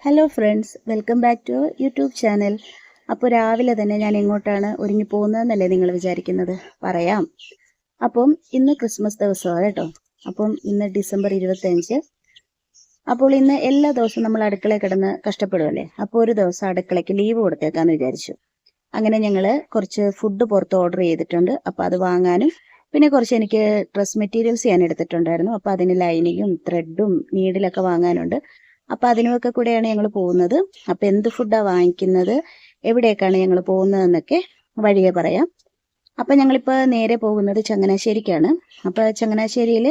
Hello friends, welcome back to YouTube channel. അപ്പോൾ രാവിലെ തന്നെ ഞാൻ എങ്ങോട്ടാണ് ഒരുങ്ങി പോകുന്നതെന്നല്ലേ നിങ്ങൾ വിചാരിക്കുന്നത്? പറയാം. അപ്പം ഇന്ന് ക്രിസ്മസ് ദിവസമാണ് കേട്ടോ. അപ്പം ഇന്ന് ഡിസംബർ 25. അപ്പോൾ ഇന്ന് എല്ലാ ദിവസവും നമ്മൾ അടുക്കളയിൽ കിടന്ന് കഷ്ടപ്പെടുമല്ലേ. അപ്പോൾ ഒരു ദിവസം അടുക്കളയ്ക്ക് ലീവ് കൊടുത്തേക്കാന്ന് വിചാരിച്ചു. അങ്ങനെ ഞങ്ങൾ കുറച്ച് ഫുഡ് പുറത്ത് ഓർഡർ ചെയ്തിട്ടുണ്ട്. അപ്പോൾ അത് വാങ്ങാനും പിന്നെ കുറച്ച് എനിക്ക് ഡ്രസ് മെറ്റീരിയൽസ് ഞാൻ എടുത്തിട്ടുണ്ടായിരുന്നു. അപ്പോൾ അതിന് ലൈനിങ്ങും ത്രെഡും നീഡിലൊക്കെ വാങ്ങാനുണ്ട്. അപ്പോൾ അതിനുമൊക്കെ കൂടെയാണ് ഞങ്ങൾ പോകുന്നത്. അപ്പോൾ എന്ത് ഫുഡാണ് വാങ്ങിക്കുന്നത്, എവിടേക്കാണ് ഞങ്ങൾ പോകുന്നതെന്നൊക്കെ വഴിയെ പറയാം. അപ്പോൾ ഞങ്ങളിപ്പോൾ നേരെ പോകുന്നത് ചങ്ങനാശ്ശേരിക്കാണ്. അപ്പോൾ ചങ്ങനാശ്ശേരിയിൽ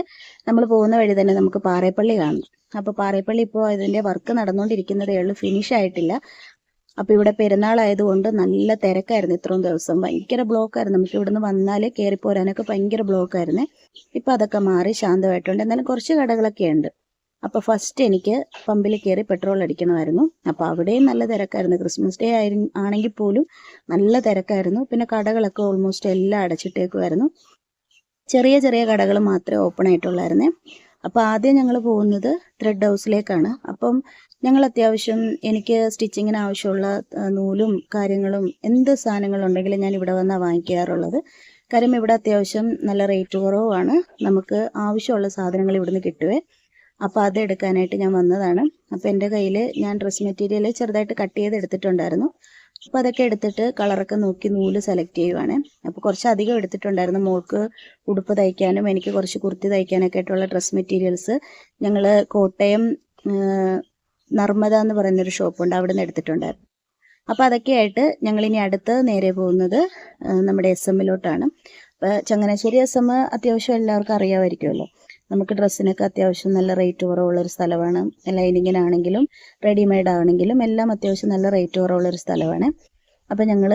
നമ്മൾ പോകുന്ന വഴി തന്നെ നമുക്ക് പാറേപ്പള്ളി കാണണം. അപ്പോൾ പാറേപ്പള്ളി ഇപ്പോൾ ഇതിൻ്റെ വർക്ക് നടന്നുകൊണ്ടിരിക്കുന്നതേ ഉള്ളൂ, ഫിനിഷ് ആയിട്ടില്ല. അപ്പോൾ ഇവിടെ പെരുന്നാളായതുകൊണ്ട് നല്ല തിരക്കായിരുന്നു. ഇത്രയും ദിവസം ഭയങ്കര ബ്ലോക്കായിരുന്നു. നമുക്ക് ഇവിടുന്ന് വന്നാൽ കയറിപ്പോരാനൊക്കെ ഭയങ്കര ബ്ലോക്കായിരുന്നു. ഇപ്പോൾ അതൊക്കെ മാറി ശാന്തമായിട്ടുണ്ട്. എന്നാലും കുറച്ച് കടകളൊക്കെ ഉണ്ട്. അപ്പോൾ ഫസ്റ്റ് എനിക്ക് പമ്പിൽ കയറി പെട്രോൾ അടിക്കണമായിരുന്നു. അപ്പോൾ അവിടെയും നല്ല തിരക്കായിരുന്നു. ക്രിസ്മസ് ഡേ ആണെങ്കിൽ പോലും നല്ല തിരക്കായിരുന്നു. പിന്നെ കടകളൊക്കെ ഓൾമോസ്റ്റ് എല്ലാം അടച്ചിട്ടേക്കുമായിരുന്നു. ചെറിയ ചെറിയ കടകൾ മാത്രമേ ഓപ്പൺ ആയിട്ടുള്ളായിരുന്നേ. അപ്പോൾ ആദ്യം ഞങ്ങൾ പോകുന്നത് ത്രെഡ് ഹൗസിലേക്കാണ്. അപ്പം ഞങ്ങൾ അത്യാവശ്യം എനിക്ക് സ്റ്റിച്ചിങ്ങിന് ആവശ്യമുള്ള നൂലും കാര്യങ്ങളും എന്ത് സാധനങ്ങളുണ്ടെങ്കിലും ഞാൻ ഇവിടെ വന്നാണ് വാങ്ങിക്കാറുള്ളത്. കാര്യം ഇവിടെ അത്യാവശ്യം നല്ല റേറ്റ് കുറവാണ്. നമുക്ക് ആവശ്യമുള്ള സാധനങ്ങൾ ഇവിടുന്ന് കിട്ടുവേ. അപ്പോൾ അത് എടുക്കാനായിട്ട് ഞാൻ വന്നതാണ്. അപ്പോൾ എൻ്റെ കയ്യിൽ ഞാൻ ഡ്രസ് മെറ്റീരിയൽ ചെറുതായിട്ട് കട്ട് ചെയ്ത് എടുത്തിട്ടുണ്ടായിരുന്നു. അപ്പോൾ അതൊക്കെ എടുത്തിട്ട് കളറൊക്കെ നോക്കി നൂല് സെലക്ട് ചെയ്യുവാണ്. അപ്പോൾ കുറച്ച് അധികം എടുത്തിട്ടുണ്ടായിരുന്നു. മോൾക്ക് ഉടുപ്പ് തയ്ക്കാനും എനിക്ക് കുറച്ച് കുർത്തി തയ്ക്കാനൊക്കെ ആയിട്ടുള്ള ഡ്രസ് മെറ്റീരിയൽസ് ഞങ്ങൾ കോട്ടയം നർമ്മദ എന്ന് പറയുന്നൊരു ഷോപ്പുണ്ട്, അവിടെ നിന്ന് എടുത്തിട്ടുണ്ടായിരുന്നു. അപ്പോൾ അതൊക്കെയായിട്ട് ഞങ്ങളിനി അടുത്ത് നേരെ പോകുന്നത് നമ്മുടെ SM-ലോട്ടാണ്. അപ്പോൾ ചങ്ങനാശ്ശേരി SM അത്യാവശ്യം എല്ലാവർക്കും അറിയാമായിരിക്കുമല്ലോ. നമുക്ക് ഡ്രസ്സിനൊക്കെ അത്യാവശ്യം നല്ല റേറ്റ് കുറവുള്ളൊരു സ്ഥലമാണ്. ലൈനിങ്ങിനാണെങ്കിലും റെഡിമെയ്ഡ് ആണെങ്കിലും എല്ലാം അത്യാവശ്യം നല്ല റേറ്റ് കുറവുള്ളൊരു സ്ഥലമാണ്. അപ്പോൾ ഞങ്ങൾ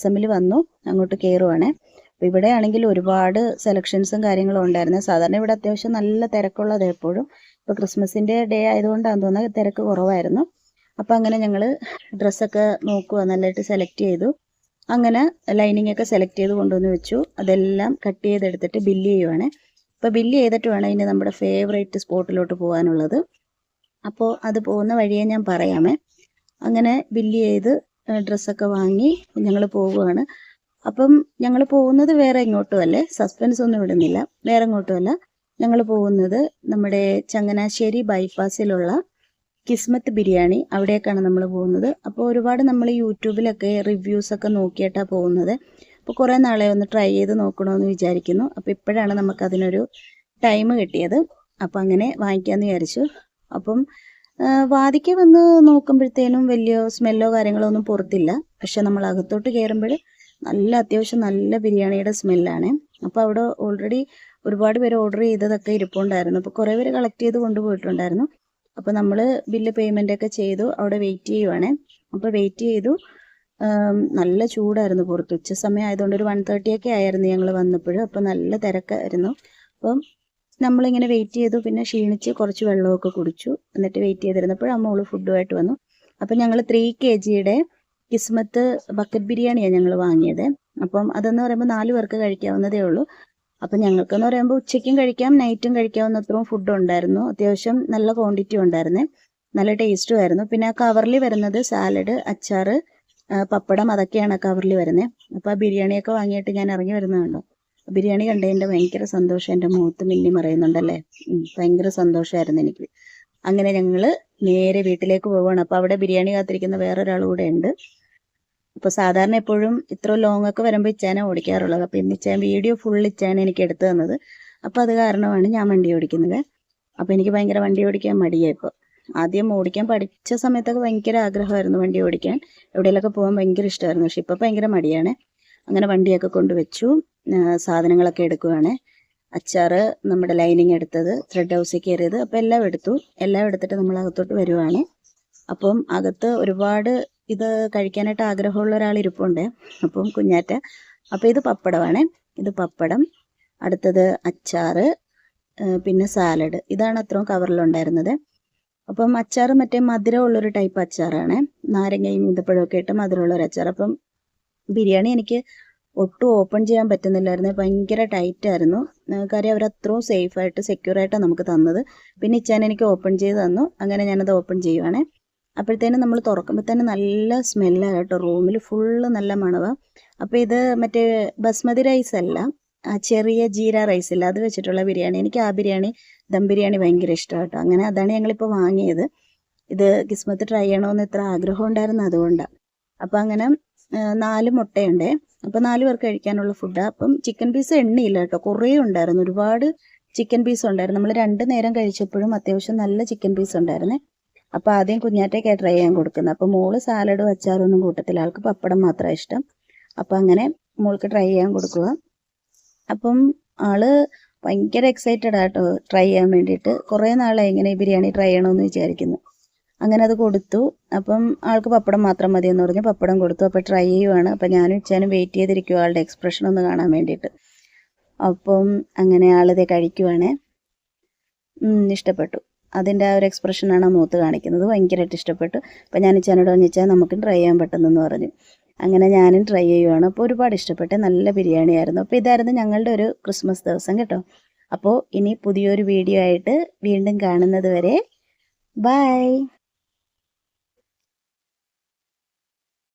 SM-ൽ വന്നു, അങ്ങോട്ട് കയറുവാണേ. അപ്പോൾ ഇവിടെ ആണെങ്കിൽ ഒരുപാട് സെലക്ഷൻസും കാര്യങ്ങളും ഉണ്ടായിരുന്നു. സാധാരണ ഇവിടെ അത്യാവശ്യം നല്ല തിരക്കുള്ളത് എപ്പോഴും. ഇപ്പോൾ ക്രിസ്മസിൻ്റെ ഡേ ആയതുകൊണ്ടാണെന്ന് തോന്നുന്നത് തിരക്ക് കുറവായിരുന്നു. അപ്പോൾ അങ്ങനെ ഞങ്ങൾ ഡ്രസ്സൊക്കെ നോക്കുക, നല്ലതായിട്ട് സെലക്ട് ചെയ്തു. അങ്ങനെ ലൈനിങ് ഒക്കെ സെലക്ട് ചെയ്ത് കൊണ്ടുവന്ന് വെച്ചു. അതെല്ലാം കട്ട് ചെയ്തെടുത്തിട്ട് ബില്ല് ചെയ്യുവാണ്. അപ്പോൾ ബില്ല് ചെയ്തിട്ട് വേണം ഇനി നമ്മുടെ ഫേവറേറ്റ് സ്പോട്ടിലോട്ട് പോകാനുള്ളത്. അപ്പോൾ അത് പോകുന്ന വഴിയെ ഞാൻ പറയാമേ. അങ്ങനെ ബില്ല് ചെയ്ത് ഡ്രസ്സൊക്കെ വാങ്ങി ഞങ്ങൾ പോവുകയാണ്. അപ്പം ഞങ്ങൾ പോകുന്നത് വേറെ എങ്ങോട്ടും അല്ലേ, സസ്പെൻസ് ഒന്നും ഇടുന്നില്ല, വേറെ എങ്ങോട്ടും അല്ല. ഞങ്ങൾ പോകുന്നത് നമ്മുടെ ചങ്ങനാശ്ശേരി ബൈപ്പാസിലുള്ള കിസ്മത്ത് ബിരിയാണി, അവിടേക്കാണ് നമ്മൾ പോകുന്നത്. അപ്പോൾ ഒരുപാട് നമ്മൾ യൂട്യൂബിലൊക്കെ റിവ്യൂസൊക്കെ നോക്കിയിട്ടാണ് പോകുന്നത്. അപ്പോൾ കുറേ നാളെ ഒന്ന് ട്രൈ ചെയ്ത് നോക്കണമെന്ന് വിചാരിക്കുന്നു. അപ്പോൾ ഇപ്പോഴാണ് നമുക്കതിനൊരു ടൈം കിട്ടിയത്. അപ്പോൾ അങ്ങനെ വാങ്ങിക്കാമെന്ന് വിചാരിച്ചു. അപ്പം വാതിക്ക വന്ന് നോക്കുമ്പോഴത്തേനും വലിയ സ്മെല്ലോ കാര്യങ്ങളോ ഒന്നും പുറത്തില്ല. പക്ഷെ നമ്മൾ അകത്തോട്ട് കയറുമ്പോൾ നല്ല അത്യാവശ്യം നല്ല ബിരിയാണിയുടെ സ്മെല്ലാണ്. അപ്പോൾ അവിടെ ഓൾറെഡി ഒരുപാട് പേര് ഓർഡർ ചെയ്തതൊക്കെ ഇരിപ്പുണ്ടായിരുന്നു. അപ്പോൾ കുറേ പേര് കളക്ട് ചെയ്ത് കൊണ്ടുപോയിട്ടുണ്ടായിരുന്നു. അപ്പോൾ നമ്മൾ ബില്ല് പേയ്മെൻ്റൊക്കെ ചെയ്തു, അവിടെ വെയിറ്റ് ചെയ്യുവാണേ. അപ്പോൾ വെയിറ്റ് ചെയ്തു. നല്ല ചൂടായിരുന്നു പുറത്ത്. ഉച്ച സമയം ആയതുകൊണ്ട് ഒരു 1:30 ഒക്കെ ആയിരുന്നു ഞങ്ങൾ വന്നപ്പോൾ. അപ്പോൾ നല്ല തിരക്കായിരുന്നു. അപ്പം നമ്മളിങ്ങനെ വെയിറ്റ് ചെയ്തു. പിന്നെ ക്ഷീണിച്ച് കുറച്ച് വെള്ളമൊക്കെ കുടിച്ചു. എന്നിട്ട് വെയിറ്റ് ചെയ്തിരുന്നപ്പോൾ മോള് ഫുഡുമായിട്ട് വന്നു. അപ്പം ഞങ്ങൾ 3 kgയുടെ കിസ്മത്ത് ബക്കറ്റ് ബിരിയാണിയാണ് ഞങ്ങൾ വാങ്ങിയത്. അപ്പം അതെന്ന് പറയുമ്പോൾ 4 പേർക്ക് കഴിക്കാവുന്നതേ ഉള്ളൂ. അപ്പം ഞങ്ങൾക്കെന്ന് പറയുമ്പോൾ ഉച്ചയ്ക്കും കഴിക്കാം നൈറ്റും കഴിക്കാവുന്ന അത്രയും ഫുഡ് ഉണ്ടായിരുന്നു. അത്യാവശ്യം നല്ല ക്വാണ്ടിറ്റി ഉണ്ടായിരുന്നേ, നല്ല ടേസ്റ്റും ആയിരുന്നു. പിന്നെ ആ കവറിൽ വരുന്നത് സാലഡ്, അച്ചാർ, പപ്പടം, അതൊക്കെയാണ് കവറിൽ വരുന്നത്. അപ്പോൾ ആ ബിരിയാണിയൊക്കെ വാങ്ങിയിട്ട് ഞാൻ ഇറങ്ങി വരുന്നതുണ്ടോ. ബിരിയാണി കണ്ടതിൻ്റെ ഭയങ്കര സന്തോഷം എൻ്റെ മുഖത്ത് മിന്നി മറയുന്നുണ്ടല്ലേ. ഭയങ്കര സന്തോഷമായിരുന്നു എനിക്ക്. അങ്ങനെ ഞങ്ങൾ നേരെ വീട്ടിലേക്ക് പോവുകയാണ്. അപ്പോൾ അവിടെ ബിരിയാണി കാത്തിരിക്കുന്ന വേറൊരാൾ കൂടെ ഉണ്ട്. അപ്പോൾ സാധാരണ എപ്പോഴും ഇത്ര ലോങ് ഒക്കെ വരുമ്പോൾ ഇച്ചാനെ ഓടിക്കാറുള്ളത്. അപ്പോൾ ഇന്ന് ഇച്ചാൻ വീഡിയോ ഫുൾ ഇച്ചാൻ എനിക്ക് എടുത്തു തന്നത്. അപ്പോൾ അത് കാരണമാണ് ഞാൻ വണ്ടി ഓടിക്കുന്നത്. അപ്പോൾ എനിക്ക് ഭയങ്കര വണ്ടി ഓടിക്കാൻ മടിയായി. ഇപ്പോൾ ആദ്യം ഓടിക്കാൻ പഠിച്ച സമയത്തൊക്കെ ഭയങ്കര ആഗ്രഹമായിരുന്നു വണ്ടി ഓടിക്കാൻ, എവിടെയെങ്കിലൊക്കെ പോകാൻ ഭയങ്കര ഇഷ്ടമായിരുന്നു. പക്ഷെ ഇപ്പോൾ ഭയങ്കര മടിയാണ്. അങ്ങനെ വണ്ടിയൊക്കെ കൊണ്ടുവച്ചു, സാധനങ്ങളൊക്കെ എടുക്കുകയാണ്. അച്ചാറ്, നമ്മുടെ ലൈനിങ് എടുത്തത്, ത്രെഡ് ഹൗസിൽ കയറിയത്, അപ്പോൾ എല്ലാം എടുത്തു. എല്ലാം എടുത്തിട്ട് നമ്മൾ അകത്തോട്ട് വരുവാണ്. അപ്പം അകത്ത് ഒരുപാട് ഇത് കഴിക്കാനായിട്ട് ആഗ്രഹമുള്ള ഒരാൾ ഇരിപ്പുണ്ട്. അപ്പം കുഞ്ഞാറ്റ. അപ്പോൾ ഇത് പപ്പടമാണ്, ഇത് പപ്പടം, അടുത്തത് അച്ചാറ്, പിന്നെ സാലഡ്. ഇതാണ് അത്രയും കവറിലുണ്ടായിരുന്നത്. അപ്പം അച്ചാർ മറ്റേ മധുരമുള്ളൊരു ടൈപ്പ് അച്ചാറാണ്, നാരങ്ങയും ഈന്തപ്പഴമൊക്കെ ഇട്ട് മധുരമുള്ളൊരു അച്ചാർ. അപ്പം ബിരിയാണി എനിക്ക് ഒട്ടും ഓപ്പൺ ചെയ്യാൻ പറ്റുന്നില്ലായിരുന്നു, ഭയങ്കര ടൈറ്റായിരുന്നു. കാര്യം അവരത്രയും സേഫായിട്ട് സെക്യൂറായിട്ടാണ് നമുക്ക് തന്നത്. പിന്നെ ഇച്ചാൻ എനിക്ക് ഓപ്പൺ ചെയ്ത് തന്നു. അങ്ങനെ ഞാനത് ഓപ്പൺ ചെയ്യുവാണേ. അപ്പോഴത്തേനും നമ്മൾ തുറക്കുമ്പോൾ തന്നെ നല്ല സ്മെല്ലാണ് കേട്ടോ, റൂമിൽ ഫുള്ള് നല്ല മണവാണ്. അപ്പോൾ ഇത് മറ്റേ ബസ്മതി റൈസ് അല്ല, ചെറിയ ജീര റൈസ് ഇല്ല, അത് വെച്ചിട്ടുള്ള ബിരിയാണി. എനിക്ക് ആ ബിരിയാണി, ദം ബിരിയാണി ഭയങ്കര ഇഷ്ടമാണ് കേട്ടോ. അങ്ങനെ അതാണ് ഞങ്ങളിപ്പോൾ വാങ്ങിയത്. ഇത് കിസ്മത്ത് ട്രൈ ചെയ്യണമെന്ന് ഇത്ര ആഗ്രഹം ഉണ്ടായിരുന്നു, അതുകൊണ്ടാണ്. അപ്പോൾ അങ്ങനെ 4 മുട്ടയുണ്ടേ. അപ്പോൾ 4 പേർക്ക് കഴിക്കാനുള്ള ഫുഡാണ്. അപ്പം ചിക്കൻ പീസ് എണ്ണയില്ല കേട്ടോ, കുറേ ഉണ്ടായിരുന്നു, ഒരുപാട് ചിക്കൻ പീസ് ഉണ്ടായിരുന്നു. നമ്മൾ 2 നേരം കഴിച്ചപ്പോഴും അത്യാവശ്യം നല്ല ചിക്കൻ പീസ് ഉണ്ടായിരുന്നേ. അപ്പോൾ ആദ്യം കുഞ്ഞാറ്റയ്ക്ക് ട്രൈ ചെയ്യാൻ കൊടുക്കുന്നത്. അപ്പോൾ മോള് സാലഡും അച്ചാറൊന്നും കൂട്ടത്തില്ല, ആൾക്ക് പപ്പടം മാത്രമാണ് ഇഷ്ടം. അപ്പോൾ അങ്ങനെ മോൾക്ക് ട്രൈ ചെയ്യാൻ കൊടുക്കുക. അപ്പം ആള് ഭയങ്കര എക്സൈറ്റഡ് ആട്ടോ ട്രൈ ചെയ്യാൻ വേണ്ടിയിട്ട്. കുറേ നാളായി ഇങ്ങനെ ഈ ബിരിയാണി ട്രൈ ചെയ്യണമെന്ന് വിചാരിക്കുന്നു. അങ്ങനെ അത് കൊടുത്തു. അപ്പം ആൾക്ക് പപ്പടം മാത്രം മതി എന്ന് പറഞ്ഞ് പപ്പടം കൊടുത്തു. അപ്പോൾ ട്രൈ ചെയ്യുവാണ്. അപ്പം ഞാനും ഇച്ചാനും വെയിറ്റ് ചെയ്തിരിക്കുക ആളുടെ എക്സ്പ്രഷൻ ഒന്ന് കാണാൻ വേണ്ടിയിട്ട്. അപ്പം അങ്ങനെ ആളിത് കഴിക്കുവാണേ. ഇഷ്ടപ്പെട്ടു. അതിൻ്റെ ആ ഒരു എക്സ്പ്രഷനാണ് മുഖത്ത് കാണിക്കുന്നത്. ഭയങ്കരമായിട്ട് ഇഷ്ടപ്പെട്ടു. അപ്പം ഞാൻ ഇച്ചാനോട് പറഞ്ഞാൽ നമുക്കും ട്രൈ ചെയ്യാൻ പറ്റുന്നെന്ന് പറഞ്ഞു. അങ്ങനെ ഞാനും ട്രൈ ചെയ്യുവാണ്. അപ്പോൾ ഒരുപാട് ഇഷ്ടപ്പെട്ടു, നല്ല ബിരിയാണി ആയിരുന്നു. അപ്പോൾ ഇതായിരുന്നു ഞങ്ങളുടെ ഒരു ക്രിസ്മസ് ദിവസം കേട്ടോ. അപ്പോൾ ഇനി പുതിയൊരു വീഡിയോ ആയിട്ട് വീണ്ടും കാണുന്നത് വരെ ബൈ.